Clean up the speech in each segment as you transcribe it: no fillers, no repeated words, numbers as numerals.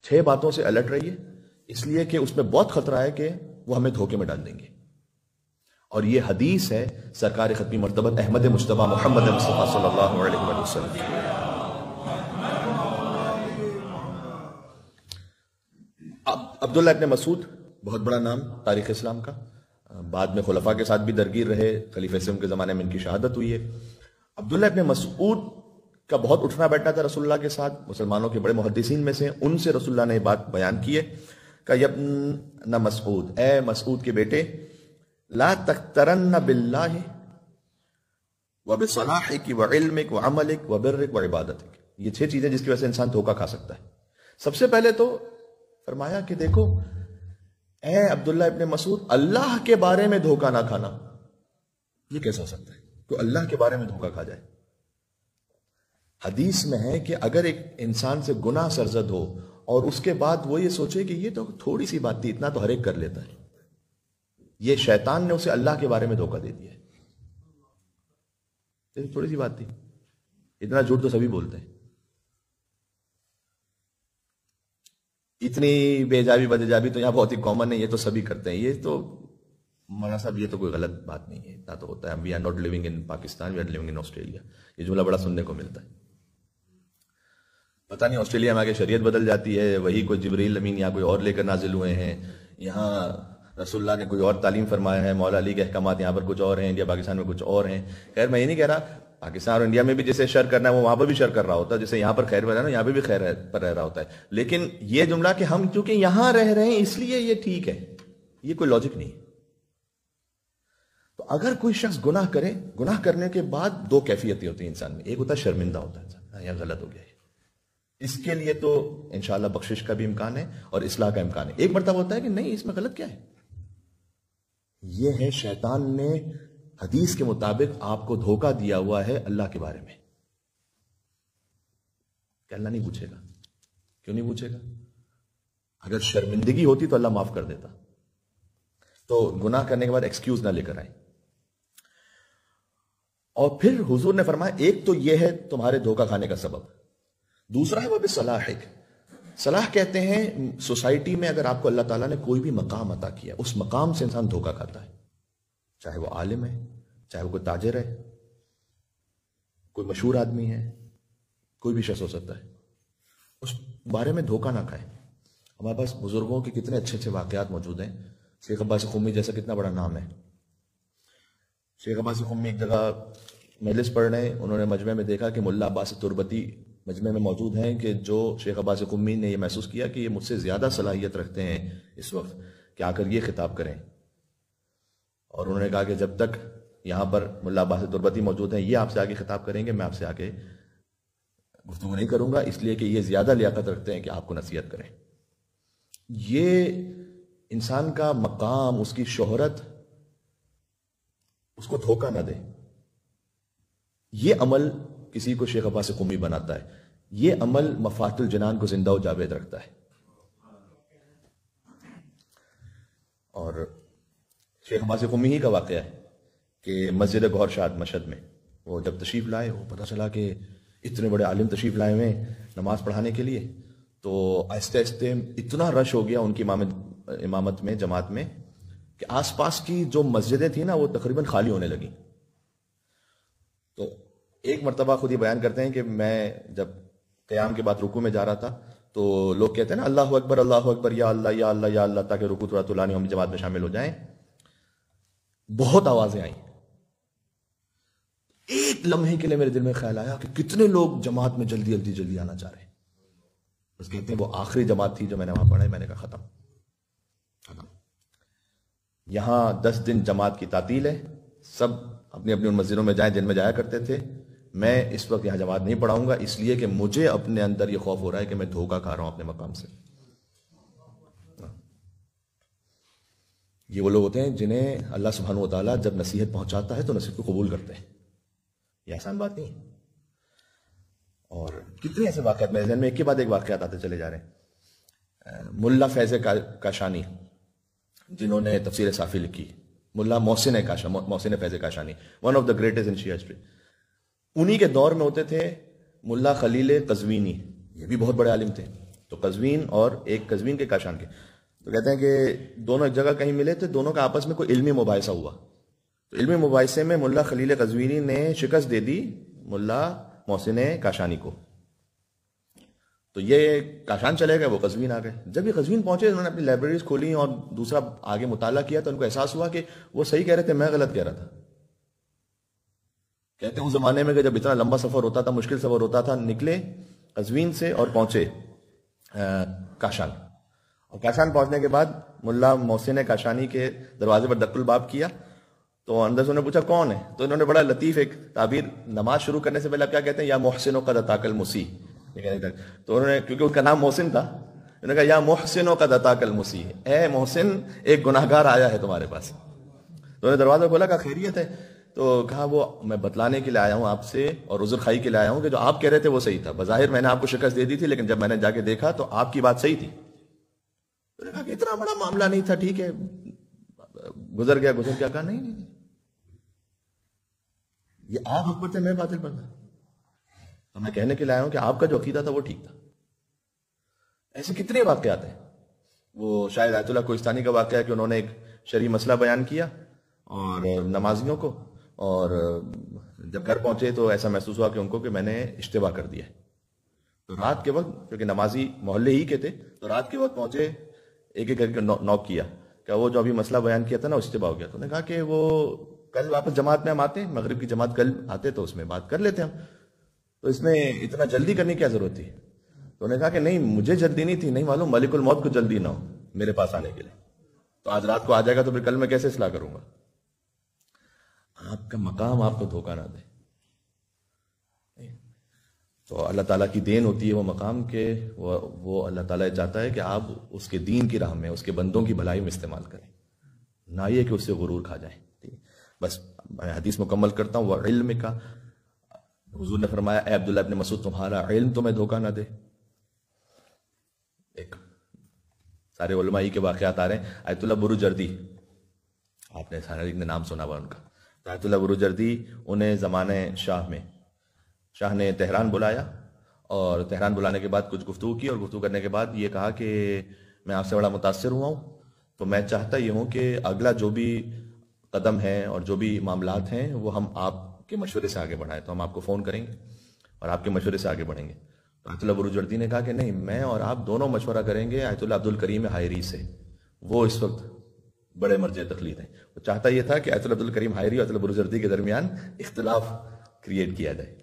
6 باتوں سے الرٹ رہیے، اس لیے کہ اس میں بہت خطرہ ہے کہ وہ ہمیں دھوکے میں ڈال دیں گے. اور یہ حدیث ہے سرکار ختمی مرتبہ احمد مجتبیٰ محمد مصطفیٰ صلی اللہ علیہ وآلہ وسلم. عبداللہ ابن مسعود بہت بڑا نام تاریخ اسلام کا، بعد میں خلفاء کے ساتھ بھی درگیر رہے، خلیفہ اسلم کے زمانے میں ان کی شہادت ہوئی ہے. عبداللہ ابن مسعود کا بہت اٹھنا بیٹھنا تھا رسول اللہ کے ساتھ، مسلمانوں کے بڑے محدثین میں سے. ان سے رسول اللہ نے یہ بات بیان کی ہے کہ یبن مسعود، اے مسعود کے بیٹے، لا تقترن باللہ وبصلاحک وعلمک وعملک وبرک وعبادتک. یہ 6 چیزیں جس کی وجہ سے انسان دھوکہ کھا سکتا ہے. سب سے پہلے تو فرمایا کہ دیکھو اے عبداللہ ابن مسعود، اللہ کے بارے میں دھوکہ نہ کھانا. یہ کیسا ہو سکتا ہے تو اللہ کے بارے میں دھوکہ کھا جائے؟ حدیث میں ہے کہ اگر ایک انسان سے گناہ سرزد ہو اور اس کے بعد وہ یہ سوچے کہ یہ تو تھوڑی سی بات تھی، اتنا تو ہر ایک کر لیتا ہے، یہ شیطان نے اسے اللہ کے بارے میں دھوکہ دے دیا ہے. تھوڑی سی بات تھی، اتنا جھوٹ تو سبھی بولتے ہیں، اتنی بے جابی بدجابی تو یہاں بہت ہی کامن ہے، یہ تو سبھی کرتے ہیں. یہ تو مولانا صاحب یہ تو کوئی غلط بات نہیں ہے، اتنا تو ہوتا ہے. We are not living in Pakistan, we are living in Australia. یہ جملہ بڑا سننے کو ملتا ہے. پتہ نہیں آسٹریلیا میں آگے شریعت بدل جاتی ہے، وہی کوئی جبریل امین یا کوئی اور لے کر نازل ہوئے ہیں، یہاں رسول اللہ نے کوئی اور تعلیم فرمایا ہے، مولا علی کے احکامات یہاں پر کچھ اور ہیں، انڈیا پاکستان میں کچھ اور ہیں. خیر میں یہ نہیں کہہ رہا پاکستان اور انڈیا میں بھی جیسے شر کرنا ہے وہ وہاں پر بھی شر کر رہا ہوتا ہے، جیسے یہاں پر خیر رہنا یہاں پہ بھی خیر پر رہ رہا ہوتا ہے. لیکن یہ جملہ کہ ہم چونکہ یہاں رہ رہے ہیں اس لیے یہ ٹھیک ہے، یہ کوئی لاجک نہیں. تو اگر کوئی شخص گناہ کرے، گناہ کرنے کے بعد 2 کیفیتیں ہوتی ہیں انسان میں. ایک ہوتا ہے شرمندہ ہوتا ہے انسان، یہ غلط ہو گیا ہے، اس کے لیے تو انشاءاللہ بخشش کا بھی امکان ہے اور اصلاح کا امکان ہے. ایک مرتبہ ہوتا ہے کہ نہیں اس میں غلط کیا ہے، یہ ہے شیطان نے حدیث کے مطابق آپ کو دھوکہ دیا ہوا ہے اللہ کے بارے میں. کہ اللہ نہیں پوچھے گا. کیوں نہیں پوچھے گا؟ اگر شرمندگی ہوتی تو اللہ معاف کر دیتا. تو گناہ کرنے کے بعد ایکسکیوز نہ لے کر آئیں. اور پھر حضور نے فرمایا ایک تو یہ ہے تمہارے دھوکہ کھانے کا سبب، دوسرا ہے وہ بصلاحک. صلاح کہتے ہیں سوسائٹی میں اگر آپ کو اللہ تعالیٰ نے کوئی بھی مقام عطا کیا، اس مقام سے انسان دھوکہ کھاتا ہے، چاہے وہ عالم ہے، چاہے وہ کوئی تاجر ہے، کوئی مشہور آدمی ہے، کوئی بھی شخص ہو سکتا ہے، اس بارے میں دھوکہ نہ کھائے. ہمارے پاس بزرگوں کے کتنے اچھے اچھے واقعات موجود ہیں. شیخ عباس قمی جیسا کتنا بڑا نام ہے. شیخ عباس قمی ایک جگہ مجلس پڑھ رہے ہیں، انہوں نے مجمع میں دیکھا کہ ملا عباس تربتی مجمع میں موجود ہیں، کہ جو شیخ عباس قمی نے یہ محسوس کیا کہ یہ مجھ سے زیادہ صلاحیت رکھتے ہیں اس وقت کہ آ کر یہ خطاب کریں. اور انہوں نے کہا کہ جب تک یہاں پر ملا عباس تربتی موجود ہیں یہ آپ سے آگے خطاب کریں گے، میں آپ سے آگے گفتگو نہیں کروں گا، اس لیے کہ یہ زیادہ لیاقت رکھتے ہیں کہ آپ کو نصیحت کریں. یہ انسان کا مقام، اس کی شہرت اس کو دھوکہ نہ دے. یہ عمل کسی کو شیخ عباس قمی بناتا ہے، یہ عمل مفاتح الجنان کو زندہ و جاوید رکھتا ہے. اور شیخ عباس قمی ہی کا واقعہ ہے کہ مسجد گوھر شاد مشہد میں وہ جب تشریف لائے، وہ پتہ چلا کہ اتنے بڑے عالم تشریف لائے ہوئے نماز پڑھانے کے لیے. تو آہستہ آہستہ اتنا رش ہو گیا ان کی امامت میں، جماعت میں، کہ آس پاس کی جو مسجدیں تھیں نا وہ تقریباً خالی ہونے لگیں. تو ایک مرتبہ خود ہی بیان کرتے ہیں کہ میں جب قیام کے بعد رکوع میں جا رہا تھا تو لوگ کہتے ہیں نا اللہ اکبر یا اللہ یا اللہ یا اللہ، تاکہ رکوع تھوڑا طولانی ہم جماعت میں شامل ہو جائیں. بہت آوازیں آئیں. ایک لمحے کے لیے میرے دل میں خیال آیا کہ کتنے لوگ جماعت میں جلدی جلدی جلدی آنا چاہ رہے ہیں. بس کہتے ہیں وہ آخری جماعت تھی جو میں نے وہاں پڑھا ہے. میں نے کہا ختم. یہاں 10 دن جماعت کی تعطیل ہے، سب اپنی اپنی ان مسجدوں میں جائیں جن میں جایا کرتے تھے. میں اس وقت یہاں جماعت نہیں پڑھاؤں گا، اس لیے کہ مجھے اپنے اندر یہ خوف ہو رہا ہے کہ میں دھوکہ کھا رہا ہوں اپنے مقام سے. یہ وہ لوگ ہوتے ہیں جنہیں اللہ سبحانہ و تعالیٰ جب نصیحت پہنچاتا ہے تو نصیحت کو قبول کرتے ہیں. یہ آسان بات نہیں. اور کتنے ایسے واقعات میرے ذہن میں ایک کے بعد ایک واقعات آتے چلے جا رہے ہیں. ملا فیض کاشانی جنہوں نے تفسیر صافی لکھی، Mulla Mohsin Faiz Kashani, one of the greatest in Shia history. انہی کے دور میں ہوتے تھے ملا خلیل قزوینی، یہ بھی بہت بڑے عالم تھے. تو قزوین اور ایک قزوین کے کاشان کے، تو کہتے ہیں کہ دونوں ایک جگہ کہیں ملے تھے، دونوں کا آپس میں کوئی علمی مباحثہ ہوا، تو علمی مباحثے میں ملا خلیل قزوینی نے شکست دے دی ملا محسن کاشانی کو، تو یہ کاشان چلے گئے، وہ قزوین آ گئے۔ جب یہ قزوین پہنچے انہوں نے اپنی لائبریریز کھولی اور دوسرا آگے مطالعہ کیا تو ان کو احساس ہوا کہ وہ صحیح کہہ رہے تھے، میں غلط کہہ رہا تھا۔ کہتے ہیں اس زمانے میں کہ جب اتنا لمبا سفر ہوتا تھا، مشکل سفر ہوتا تھا، نکلے قزوین سے اور پہنچے کاشان، اور کاشان پہنچنے کے بعد ملا محسن کاشانی کے دروازے پر دق الباب کیا تو اندر سے انہوں نے پوچھا کون ہے، تو انہوں نے بڑا لطیف ایک تعبیر، نماز شروع کرنے سے پہلے آپ کیا کہتے ہیں، یا محسن قد اتاک المسیح، تو انہوں نے کیونکہ ان کا نام محسن تھا انہوں نے کہا یا محسن قد اتاک المسیح، اے محسن ایک گناہگار آیا ہے تمہارے پاس۔ تو انہوں نے دروازہ کھولا، کہا خیریت ہے، تو کہا وہ میں بتلانے کے لیے آیا ہوں آپ سے اور عذر خواہی کے لیے آیا ہوں کہ جو آپ کہہ رہے تھے وہ صحیح تھا، بظاہر میں نے آپ کو شکست دے دی تھی لیکن جب میں نے جا کے دیکھا تو آپ کی بات صحیح تھی۔ تو نے کہا کہ اتنا بڑا معاملہ نہیں تھا، ٹھیک ہے گزر گیا کہا نہیں یہ آپ حق پر تھے میں باطل پر تھا، تو میں کہنے کے لیے آیا ہوں کہ آپ کا جو عقیدہ تھا وہ ٹھیک تھا۔ ایسے کتنے واقعات ہیں، وہ شاید آیت اللہ کوہستانی کا واقعہ ہے کہ انہوں نے ایک شرعی مسئلہ بیان کیا اور نمازیوں کو، اور جب گھر پہنچے تو ایسا محسوس ہوا کہ ان کو کہ میں نے اشتباہ کر دیا ہے، تو رات کے وقت کیونکہ نمازی محلے ہی کے تھے تو رات کے وقت پہنچے، ایک ایک کر کے نوک کیا کہ وہ جو ابھی مسئلہ بیان کیا تھا نا اشتباہ ہو گیا، تو انہوں نے کہا کہ وہ کل واپس جماعت میں ہم آتے ہیں، مغرب کی جماعت کل آتے تو اس میں بات کر لیتے ہم، تو اس میں اتنا جلدی کرنے کی کیا ضرورت تھی؟ تو انہوں نے کہا کہ نہیں مجھے جلدی نہیں تھی، نہیں معلوم ملک الموت کو جلدی نہ ہو میرے پاس آنے کے لیے، تو آج رات کو آ جائے گا تو پھر کل میں کیسے اصلاح کروں گا؟ آپ کا مقام آپ کو دھوکہ نہ دے، تو اللہ تعالیٰ کی دین ہوتی ہے وہ مقام کے وہ اللہ تعالیٰ چاہتا ہے کہ آپ اس کے دین کی راہ میں اس کے بندوں کی بھلائی میں استعمال کریں، نہ یہ کہ اس سے غرور کھا جائیں۔ بس میں حدیث مکمل کرتا ہوں، وہ علم کا حضور نے فرمایا اے عبداللہ ابن مسعود تمہارا علم تمہیں دھوکہ نہ دے۔ ایک سارے علماء کے واقعات آ رہے ہیں، آیت اللہ بروجردی، آپ نے سارے نام سنا ہوا ان کا، آیت اللہ بروجردی انہیں زمانے شاہ نے تہران بلایا، اور تہران بلانے کے بعد کچھ گفتگو کی، اور گفتگو کرنے کے بعد یہ کہا کہ میں آپ سے بڑا متاثر ہوا ہوں، تو میں چاہتا یہ ہوں کہ اگلا جو بھی قدم ہے اور جو بھی معاملات ہیں وہ ہم آپ کے مشورے سے آگے بڑھائیں، تو ہم آپ کو فون کریں گے اور آپ کے مشورے سے آگے بڑھیں گے۔ تو آیت اللہ بروجردی نے کہا کہ نہیں، میں اور آپ دونوں مشورہ کریں گے آیت اللہ عبد الکریم حائری سے، وہ اس وقت بڑے مرجع تقلید ہیں، وہ چاہتا یہ تھا کہ آیت اللہ عبد الکریم حائری اور آیت اللہ بروجردی کے درمیان اختلاف کریٹ کیا جائے،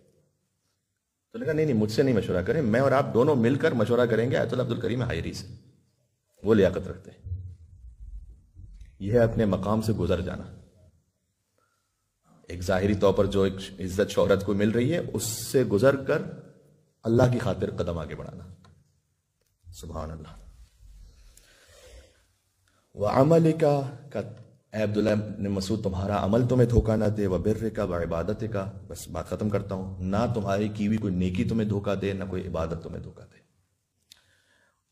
تو نے کہا نہیں مجھ سے نہیں مشورہ کریں، میں اور آپ دونوں مل کر مشورہ کریں گے آیت اللہ عبد الکریم حائری سے، وہ لیاقت رکھتے ہیں۔ یہ ہے اپنے مقام سے گزر جانا، ایک ظاہری طور پر جو ایک عزت شہرت کو مل رہی ہے اس سے گزر کر اللہ کی خاطر قدم آگے بڑھانا۔ سبحان اللہ۔ وَعَمَلِكَ اے عبداللہ بن مسعود تمہارا عمل تمہیں دھوکہ نہ دے، وَبِرِّكَ وَعِبَادَتِكَ، بس بات ختم کرتا ہوں، نہ تمہاری کی ہوئی کوئی نیکی تمہیں دھوکہ دے، نہ کوئی عبادت تمہیں دھوکہ دے۔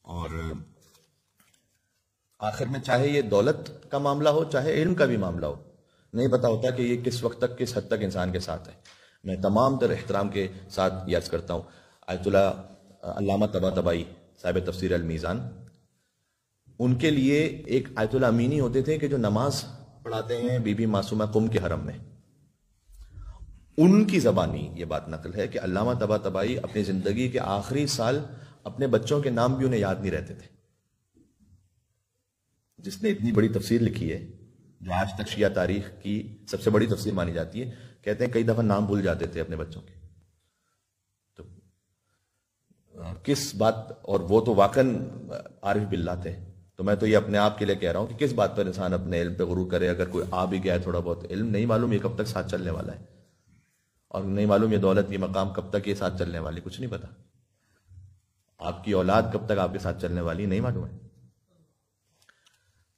اور آخر میں چاہے یہ دولت کا معاملہ ہو چاہے علم کا بھی معاملہ ہو، نہیں پتا ہوتا کہ یہ کس وقت تک کس حد تک انسان کے ساتھ ہے۔ میں تمام تر احترام کے ساتھ یاد کرتا ہوں آیت اللہ علامہ طباطبائی صاحب تفسیر المیزان، ان کے لیے ایک آیت اللہ امینی ہوتے تھے کہ جو نماز پڑھاتے ہیں بی بی معصومہ قم کے حرم میں، ان کی زبانی یہ بات نقل ہے کہ علامہ طباطبائی اپنی زندگی کے آخری سال اپنے بچوں کے نام بھی انہیں یاد نہیں رہتے تھے۔ جس نے اتنی بڑی تفسیر لکھی ہے جو آج تک شیعہ تاریخ کی سب سے بڑی تفسیر مانی جاتی ہے، کہتے ہیں کئی دفعہ نام بھول جاتے تھے اپنے بچوں کے، تو کس بات، اور وہ تو واقعاً عارف باللہ تھے، تو میں تو یہ اپنے آپ کے لیے کہہ رہا ہوں کہ کس بات پر انسان اپنے علم پہ غرور کرے، اگر کوئی آ بھی گیا ہے تھوڑا بہت علم، نہیں معلوم یہ کب تک ساتھ چلنے والا ہے، اور نہیں معلوم یہ دولت یہ مقام کب تک یہ ساتھ چلنے والی، کچھ نہیں پتا، آپ کی اولاد کب تک آپ کے ساتھ چلنے والی نہیں معلوم ہے۔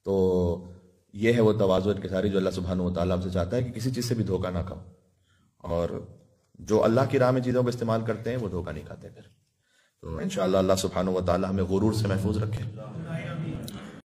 تو یہ ہے وہ تواضع انکساری جو اللہ سبحانہ و تعالیٰ ہم سے چاہتا ہے کہ کسی چیز سے بھی دھوکہ نہ کھاؤ، اور جو اللہ کی راہ میں چیزوں کو استعمال کرتے ہیں وہ دھوکہ نہیں کھاتے پھر۔ تو انشاءاللہ اللہ سبحانہ و تعالیٰ ہمیں غرور سے محفوظ رکھے۔